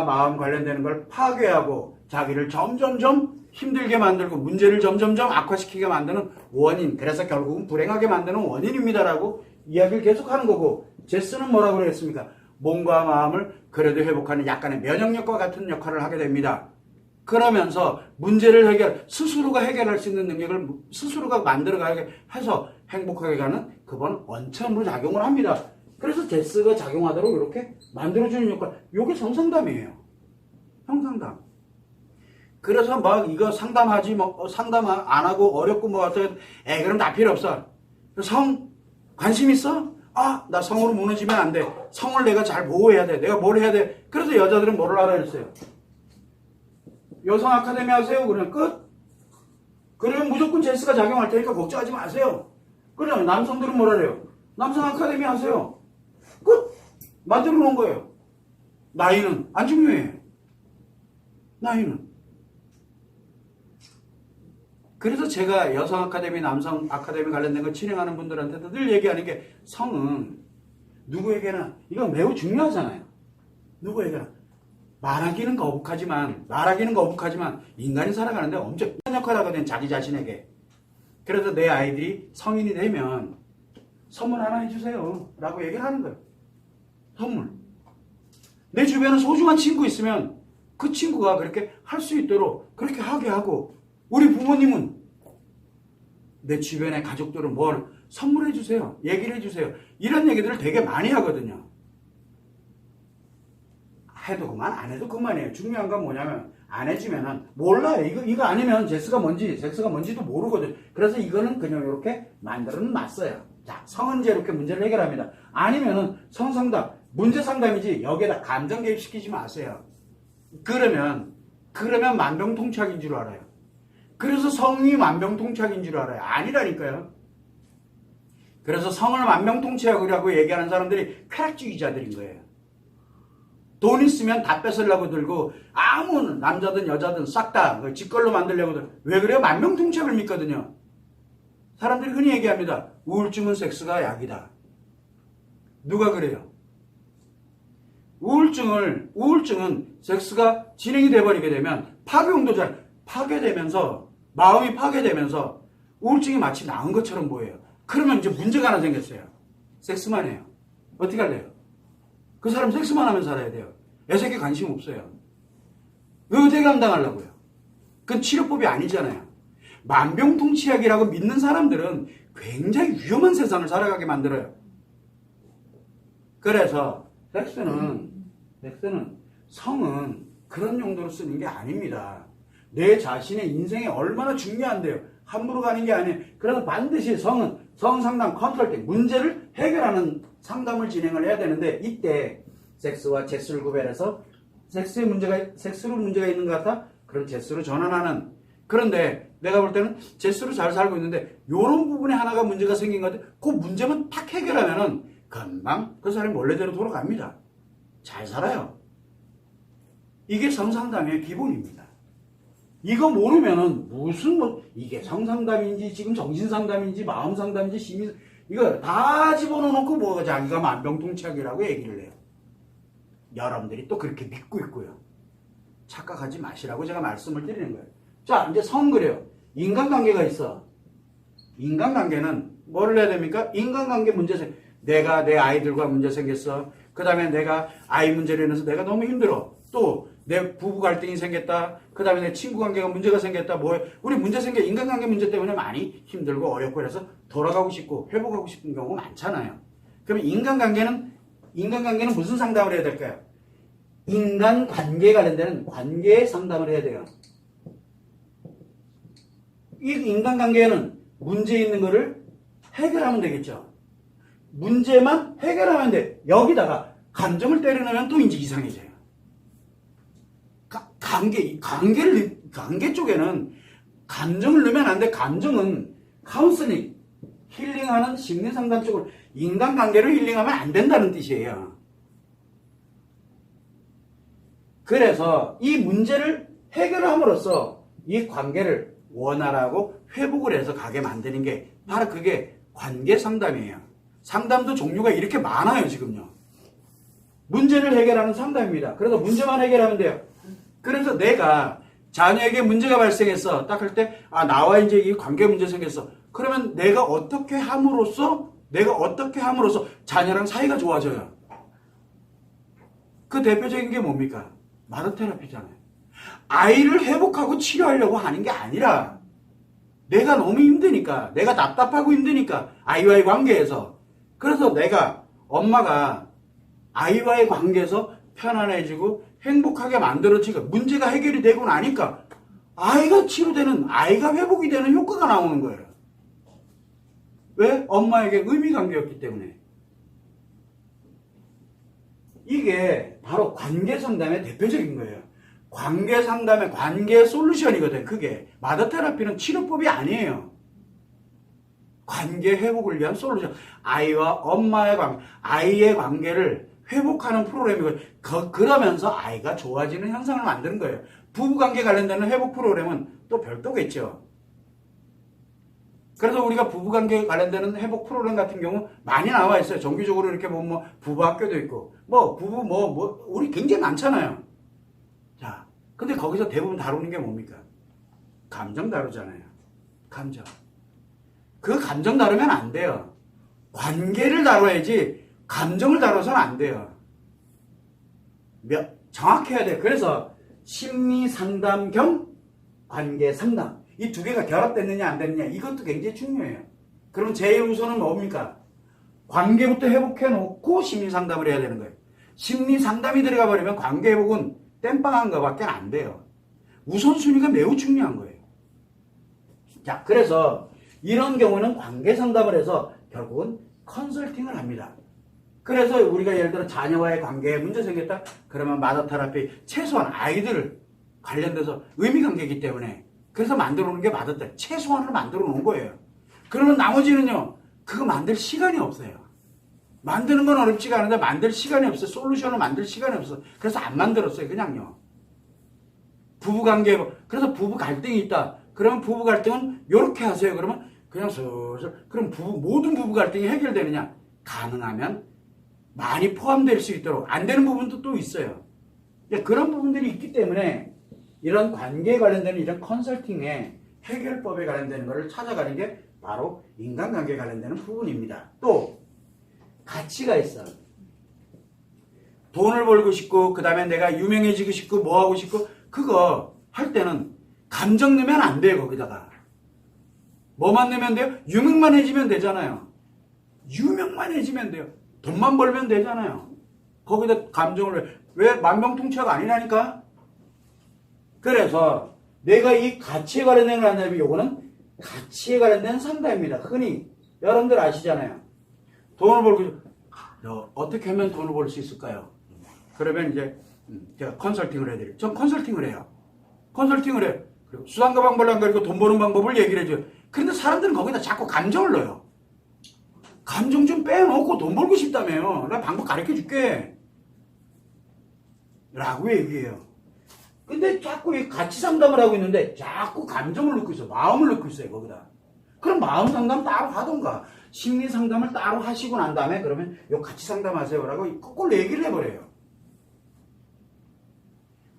마음 관련되는 걸 파괴하고 자기를 점점점 힘들게 만들고 문제를 점점점 악화시키게 만드는 원인, 그래서 결국은 불행하게 만드는 원인입니다라고 이야기를 계속하는 거고, 제스는 뭐라고 그랬습니까? 몸과 마음을 그래도 회복하는 약간의 면역력과 같은 역할을 하게 됩니다. 그러면서 문제를 스스로가 해결할 수 있는 능력을 스스로가 만들어가게 해서 행복하게 가는 그건 원천으로 작용을 합니다. 그래서 제스가 작용하도록 이렇게 만들어주는 역할, 이게 성상담이에요. 성상담. 그래서 막 이거 상담하지 상담 안 하고 어렵고 뭐 어떻게 그럼 다 필요 없어. 성 관심 있어? 나 성으로 무너지면 안 돼. 성을 내가 잘 보호해야 돼. 내가 뭘 해야 돼? 그래서 여자들은 뭐를 알아야 했어요? 여성 아카데미 하세요. 그러면 끝. 그러면 무조건 제스가 작용할 테니까 걱정하지 마세요. 그러면 남성들은 뭐라 그래요? 남성 아카데미 하세요. 끝. 만들어 놓은 거예요. 나이는 안 중요해. 나이는. 그래서 제가 여성 아카데미, 남성 아카데미 관련된 거 진행하는 분들한테도 늘 얘기하는 게 성은 누구에게나 이거 매우 중요하잖아요. 누구에게나 말하기는 거북하지만 인간이 살아가는데 엄청 큰 역할을 하거든요. 자기 자신에게. 그래서 내 아이들이 성인이 되면 선물 하나 해주세요 라고 얘기를 하는 거예요. 선물. 내 주변에 소중한 친구 있으면 그 친구가 그렇게 할 수 있도록 그렇게 하게 하고, 우리 부모님은 내 주변의 가족들은 뭘 선물해 주세요. 얘기를 해주세요. 이런 얘기들을 되게 많이 하거든요. 해도 그만 안 해도 그만이에요. 중요한 건 뭐냐면 안 해주면은 몰라요. 이거 아니면 섹스가 뭔지도 모르거든. 그래서 이거는 그냥 이렇게 만들어 놨어요. 자, 성은 이제 이렇게 문제를 해결합니다. 아니면은 성상담, 문제 상담이지 여기에다 감정 개입시키지 마세요. 그러면 만병통치약인 줄 알아요. 그래서 성이 만병통치약인 줄 알아요. 아니라니까요. 그래서 성을 만병통치약이라고 얘기하는 사람들이 쾌락주의자들인 거예요. 돈 있으면 다 뺏으려고 들고 아무 남자든 여자든 싹 다 지 걸로 만들려고 들고 왜 그래요? 만병통치약을 믿거든요. 사람들이 흔히 얘기합니다. 우울증은 섹스가 약이다. 누가 그래요? 우울증은 섹스가 진행이 돼버리게 되면 파괴되면서 마음이 파괴되면서 우울증이 마치 나은 것처럼 보여요. 그러면 이제 문제가 하나 생겼어요. 섹스만 해요. 어떻게 할래요? 그 사람 섹스만 하면 살아야 돼요. 애새끼 관심 없어요. 왜 어떻게 감당하려고요? 그건 치료법이 아니잖아요. 만병통치약이라고 믿는 사람들은 굉장히 위험한 세상을 살아가게 만들어요. 그래서 성은 그런 용도로 쓰는 게 아닙니다. 내 자신의 인생에 얼마나 중요한데요. 함부로 가는 게 아니에요. 그래서 반드시 성상담 컨설팅, 문제를 해결하는 상담을 진행을 해야 되는데 이때 섹스와 제스를 구별해서 섹스로 문제가 있는 것 같아? 그럼 제스로 전환하는. 그런데 내가 볼 때는 제스로 잘 살고 있는데 이런 부분에 하나가 문제가 생긴 것 같아. 그 문제만 탁 해결하면은 금방 그 사람이 원래대로 돌아갑니다. 잘 살아요. 이게 성상담의 기본입니다. 이거 모르면은 이게 성상담인지 지금 정신상담인지 마음상담인지 심리 이거 다 집어넣어놓고 자기가 만병통치약이라고 얘기를 해요. 여러분들이 또 그렇게 믿고 있고요. 착각하지 마시라고 제가 말씀을 드리는 거예요. 자, 이제 그래요. 인간관계가 있어. 인간관계는 뭐를 해야 됩니까? 인간관계 내가 내 아이들과 문제 생겼어. 그 다음에 내가 아이 문제로 인해서 내가 너무 힘들어. 또 내 부부 갈등이 생겼다. 그 다음에 내 친구 관계가 문제가 생겼다. 우리 인간관계 문제 때문에 많이 힘들고 어렵고 그래서 돌아가고 싶고 회복하고 싶은 경우가 많잖아요. 그러면 인간관계는 무슨 상담을 해야 될까요? 인간관계에 관련된 관계 상담을 해야 돼요. 이 인간관계에는 문제 있는 거를 해결하면 되겠죠. 문제만 해결하면 돼. 여기다가 감정을 때려넣으면 또 이제 이상해져요. 관계 쪽에는 감정을 넣으면 안 돼. 감정은 카운슬링, 힐링하는 심리상담 쪽으로 인간관계를 힐링하면 안 된다는 뜻이에요. 그래서 이 문제를 해결함으로써 이 관계를 원활하고 회복을 해서 가게 만드는 게 바로 그게 관계 상담이에요. 상담도 종류가 이렇게 많아요, 지금요. 문제를 해결하는 상담입니다. 그래서 문제만 해결하면 돼요. 그래서 내가 자녀에게 문제가 발생했어. 딱 할 때, 나와 이제 이 관계 문제 생겼어. 그러면 내가 어떻게 함으로써 자녀랑 사이가 좋아져요. 그 대표적인 게 뭡니까? 마더 테라피잖아요. 아이를 회복하고 치료하려고 하는 게 아니라 내가 너무 힘드니까, 내가 답답하고 힘드니까 아이와의 관계에서 그래서 엄마가 아이와의 관계에서 편안해지고 행복하게 만들어지고 문제가 해결이 되고 나니까 아이가 회복이 되는 효과가 나오는 거예요. 왜? 엄마에게 의미관계였기 때문에. 이게 바로 관계 상담의 대표적인 거예요. 관계 상담의 관계 솔루션이거든. 그게 마더 테라피는 치료법이 아니에요. 관계 회복을 위한 솔루션. 아이와 엄마의 아이의 관계를 회복하는 프로그램이고 그러면서 아이가 좋아지는 현상을 만드는 거예요. 부부관계 관련된 회복 프로그램은 또 별도겠죠. 그래서 우리가 부부관계 관련되는 회복 프로그램 같은 경우 많이 나와 있어요. 정기적으로 이렇게 보면 부부학교도 있고 우리 굉장히 많잖아요. 자, 근데 거기서 대부분 다루는 게 뭡니까? 감정 다루잖아요. 감정. 그 감정 다루면 안 돼요. 관계를 다뤄야지 감정을 다뤄서는 안 돼요. 정확해야 돼요. 그래서 심리상담 겸 관계상담. 이 두 개가 결합됐느냐 안 됐느냐 이것도 굉장히 중요해요. 그럼 제일 우선은 뭡니까? 관계부터 회복해놓고 심리상담을 해야 되는 거예요. 심리상담이 들어가 버리면 관계 회복은 땜빵한 것밖에 안 돼요. 우선순위가 매우 중요한 거예요. 자, 그래서 이런 경우는 관계 상담을 해서 결국은 컨설팅을 합니다. 그래서 우리가 예를 들어 자녀와의 관계에 문제 생겼다? 그러면 마더 테라피, 최소한 아이들 관련돼서 의미관계이기 때문에 그래서 만들어 놓은 게 마더 테라피, 최소한으로 만들어 놓은 거예요. 그러면 나머지는요, 그거 만들 시간이 없어요. 만드는 건 어렵지가 않은데 만들 시간이 없어요. 솔루션을 만들 시간이 없어요. 그래서 안 만들었어요. 그냥요. 부부관계, 그래서 부부 갈등이 있다. 그러면 부부 갈등은 이렇게 하세요. 그러면 그냥 슬슬. 그럼 모든 부부 갈등이 해결되느냐? 가능하면 많이 포함될 수 있도록. 안 되는 부분도 또 있어요. 그런 부분들이 있기 때문에 이런 관계에 관련되는 이런 컨설팅에 해결법에 관련되는 것을 찾아가는 게 바로 인간관계에 관련되는 부분입니다. 또 가치가 있어. 돈을 벌고 싶고 그 다음에 내가 유명해지고 싶고 뭐 하고 싶고 그거 할 때는 감정 넣으면 안 돼요. 거기다가 뭐만 넣으면 돼요? 유명만 해지면 되잖아요. 유명만 해지면 돼요. 돈만 벌면 되잖아요. 거기다 감정을 왜 만병통치약 아니라니까? 그래서 내가 이 가치에 관련된 걸 한다면 요거는 가치에 관련된 상담입니다. 흔히 여러분들 아시잖아요. 돈을 벌고 어떻게 하면 돈을 벌 수 있을까요? 그러면 이제 제가 컨설팅을 해드려요. 전 컨설팅을 해요. 컨설팅을 해요. 그리고 수단과 방법을 안 가리고 돈 버는 방법을 얘기를 해줘요. 그런데 사람들은 거기다 자꾸 감정을 넣어요. 감정 좀 빼놓고 돈 벌고 싶다며요. 나 방법 가르쳐 줄게. 라고 얘기해요. 근데 자꾸 이 가치 상담을 하고 있는데 자꾸 감정을 넣고 있어. 마음을 넣고 있어요. 거기다. 그럼 마음 상담 따로 하던가 심리 상담을 따로 하시고 난 다음에 그러면 요 가치 상담하세요. 라고 거꾸로 얘기를 해버려요.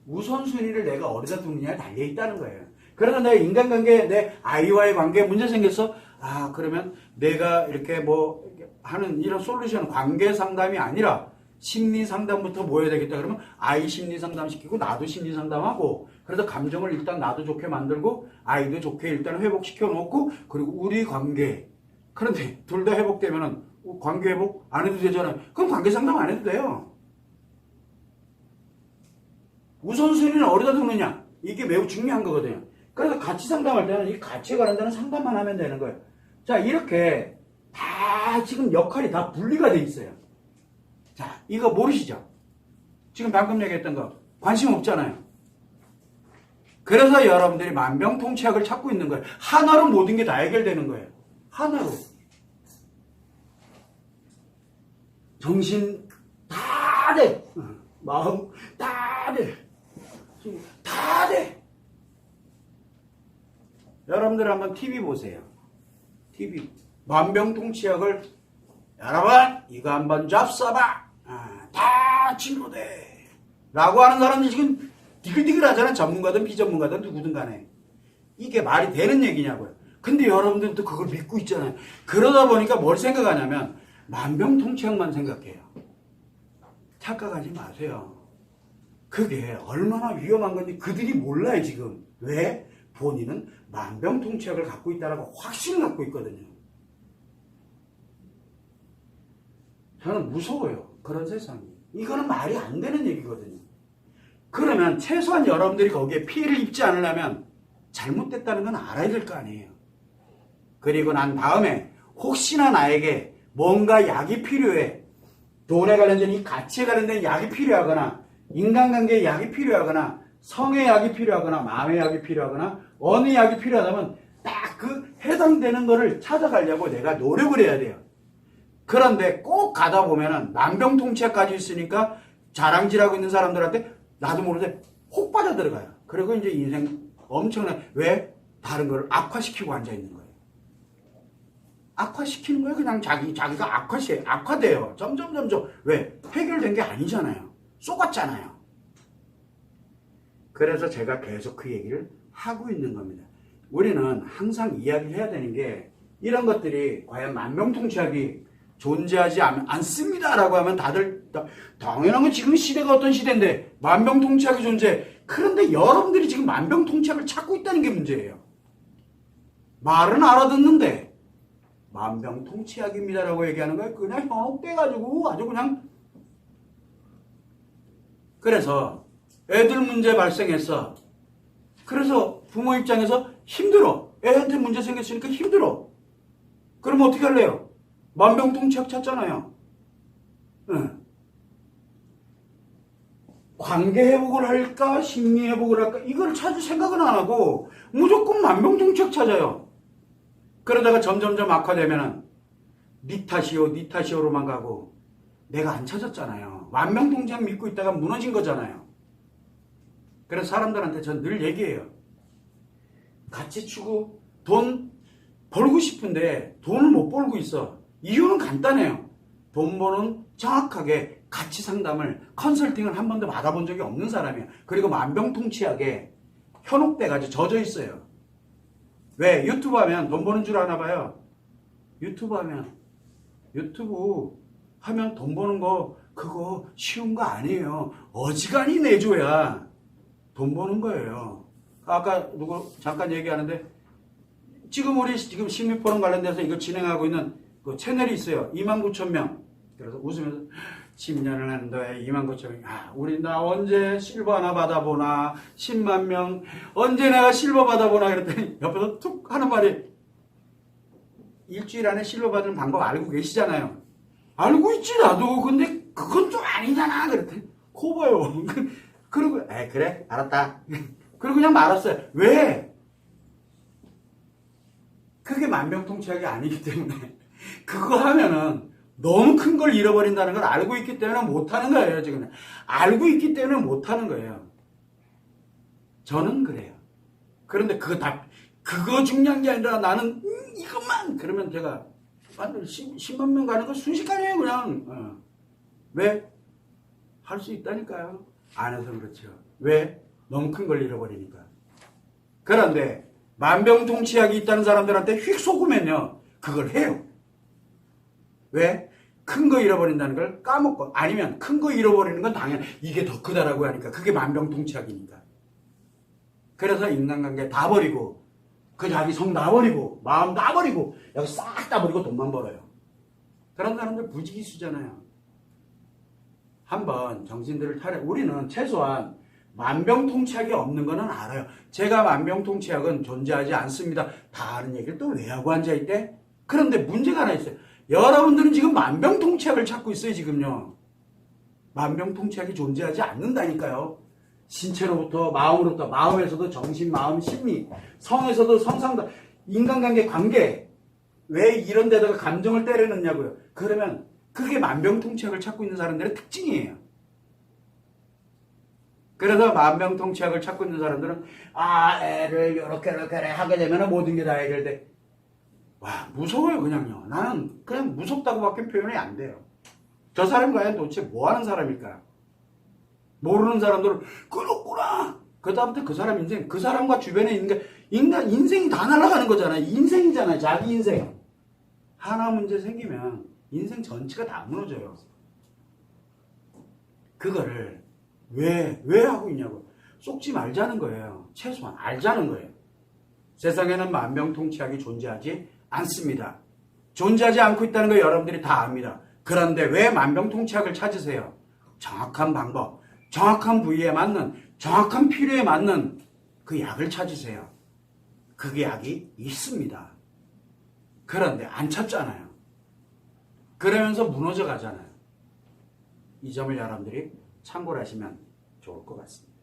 우선순위를 내가 어디다 두느냐에 달려있다는 거예요. 그러나 내 인간관계, 내 아이와의 관계에 문제 생겼어? 아, 그러면 내가 이렇게 뭐 하는 이런 솔루션, 관계 상담이 아니라 심리 상담부터 뭐 해야 되겠다 그러면 아이 심리 상담 시키고 나도 심리 상담하고 그래서 감정을 일단 나도 좋게 만들고 아이도 좋게 일단 회복시켜 놓고 그리고 우리 관계. 그런데 둘 다 회복되면은 관계 회복 안 해도 되잖아요. 그럼 관계 상담 안 해도 돼요. 우선순위는 어디다 두느냐? 이게 매우 중요한 거거든요. 그래서 가치 상담할 때는 이 가치에 관련된 상담만 하면 되는 거예요. 자, 이렇게 다 지금 역할이 다 분리가 돼 있어요. 자, 이거 모르시죠? 지금 방금 얘기했던 거 관심 없잖아요. 그래서 여러분들이 만병통치약을 찾고 있는 거예요. 하나로 모든 게 다 해결되는 거예요. 하나로. 정신 다 돼. 마음 다 돼. 다 돼. 여러분들 한번 TV 보세요. TV. 만병통치약을 여러분 이거 한번 잡숴봐. 다 치료돼. 라고 하는 사람들이 지금 디글디글 하잖아요. 전문가든 비전문가든 누구든 간에. 이게 말이 되는 얘기냐고요. 근데 여러분들도 그걸 믿고 있잖아요. 그러다 보니까 뭘 생각하냐면 만병통치약만 생각해요. 착각하지 마세요. 그게 얼마나 위험한 건지 그들이 몰라요 지금. 왜? 본인은 만병통치약을 갖고 있다라고 확신을 갖고 있거든요. 저는 무서워요. 그런 세상이. 이거는 말이 안 되는 얘기거든요. 그러면 최소한 여러분들이 거기에 피해를 입지 않으려면 잘못됐다는 건 알아야 될 거 아니에요. 그리고 난 다음에 혹시나 나에게 뭔가 약이 필요해. 돈에 관련된 이 가치에 관련된 약이 필요하거나 인간관계에 약이 필요하거나 성의 약이 필요하거나 마음의 약이 필요하거나 어느 약이 필요하다면 딱 그 해당되는 거를 찾아가려고 내가 노력을 해야 돼요. 그런데 꼭 가다 보면은 만병통치약 가지고 있으니까 자랑질하고 있는 사람들한테 나도 모르게 혹 빠져들어가요. 그리고 이제 인생 엄청난 왜? 다른 걸 악화시키고 앉아있는 거예요. 악화시키는 거예요. 그냥 자기가 악화돼요. 점점. 왜? 해결된 게 아니잖아요. 쏘갔잖아요. 그래서 제가 계속 그 얘기를 하고 있는 겁니다. 우리는 항상 이야기해야 되는 게 이런 것들이 과연 만병통치약이 존재하지 않습니다라고 하면 다들 당연한 건 지금 시대가 어떤 시대인데 만병통치약이 존재해. 그런데 여러분들이 지금 만병통치약을 찾고 있다는 게 문제예요. 말은 알아듣는데 만병통치약입니다라고 얘기하는 거예요. 그냥 현혹돼가지고 아주 그냥. 그래서 애들 문제 발생했어. 그래서 부모 입장에서 힘들어. 애한테 문제 생겼으니까 힘들어. 그럼 어떻게 할래요? 만병통치약 찾잖아요. 응. 관계 회복을 할까 심리 회복을 할까 이걸 찾을 생각은 안 하고 무조건 만병통치약 찾아요. 그러다가 점점점 악화되면은 니 탓이요로만 가고 내가 안 찾았잖아요. 만병통치약 믿고 있다가 무너진 거잖아요. 그래서 사람들한테 전 늘 얘기해요. 같이 추구 돈 벌고 싶은데 돈을 못 벌고 있어. 이유는 간단해요. 돈 버는 정확하게 가치 상담을 컨설팅을 한 번도 받아본 적이 없는 사람이에요. 그리고 만병통치약에 현혹돼가지고 젖어 있어요. 왜? 유튜브 하면 돈 버는 줄 아나 봐요. 유튜브 하면 돈 버는 거 그거 쉬운 거 아니에요. 어지간히 내줘야 돈 버는 거예요. 아까 누구 잠깐 얘기하는데 우리 심리포럼 관련돼서 이거 진행하고 있는 그 채널이 있어요. 29,000명. 그래서 웃으면서 10년을 했는데 29,000명. 우리 나 언제 실버 하나 받아보나 10만 명 언제 내가 실버 받아보나 그랬더니 옆에서 툭 하는 말이 일주일 안에 실버 받는 방법 알고 계시잖아요. 알고 있지 나도. 근데 그건 좀 아니잖아. 그랬더니 코 봐요. 그리고 그래 알았다. 그리고 그냥 말았어요. 왜? 그게 만병통치약이 아니기 때문에 그거 하면은 너무 큰 걸 잃어버린다는 걸 알고 있기 때문에 못하는 거예요. 지금 알고 있기 때문에 못하는 거예요. 저는 그래요. 그런데 그거 중요한 게 아니라 나는 이것만 그러면 제가 10만 명 가는 거 순식간이에요. 그냥 왜? 할 수 있다니까요. 안 해서 그렇죠. 왜? 너무 큰 걸 잃어버리니까. 그런데 만병통치약이 있다는 사람들한테 휙 쏘으면요 그걸 해요. 왜? 큰 거 잃어버린다는 걸 까먹고 아니면 큰 거 잃어버리는 건 당연히 이게 더 크다라고 하니까 그게 만병통치약이니까. 그래서 인간관계 다 버리고 그 자기 성 다 버리고 마음 다 버리고 여기 싹 다 버리고 돈만 벌어요. 그런 사람들 부지기수잖아요. 한번 정신들을 차려. 우리는 최소한 만병통치약이 없는 거는 알아요. 제가 만병통치약은 존재하지 않습니다. 다 아는 얘기를 또 왜 하고 앉아있대? 그런데 문제가 하나 있어요. 여러분들은 지금 만병통치약을 찾고 있어요. 지금요. 만병통치약이 존재하지 않는다니까요. 신체로부터 마음으로부터 마음에서도 정신, 마음, 심리, 성에서도 성상도 인간관계 관계 왜 이런 데다가 감정을 때려 넣냐고요. 그러면 그게 만병통치약을 찾고 있는 사람들의 특징이에요. 그래서 만병통치약을 찾고 있는 사람들은 애를 이렇게 하게 되면 모든 게 다 해결돼. 와 무서워요. 그냥요. 나는 그냥 무섭다고밖에 표현이 안 돼요. 저 사람 과연 도대체 뭐 하는 사람일까? 모르는 사람들은 그렇구나. 그다음부터 그 사람 인생, 그 사람과 주변에 있는 게 인간 인생이 다 날아가는 거잖아요. 인생이잖아요. 자기 인생. 하나 문제 생기면 인생 전체가 다 무너져요. 그거를 왜 하고 있냐고. 쏙지 말자는 거예요. 최소한 알자는 거예요. 세상에는 만병통치약이 존재하지 않습니다. 존재하지 않고 있다는 거 여러분들이 다 압니다. 그런데 왜 만병통치약을 찾으세요? 정확한 방법, 정확한 부위에 맞는, 정확한 필요에 맞는 그 약을 찾으세요. 그 약이 있습니다. 그런데 안 찾잖아요. 그러면서 무너져 가잖아요. 이 점을 여러분들이 참고를 하시면 좋을 것 같습니다.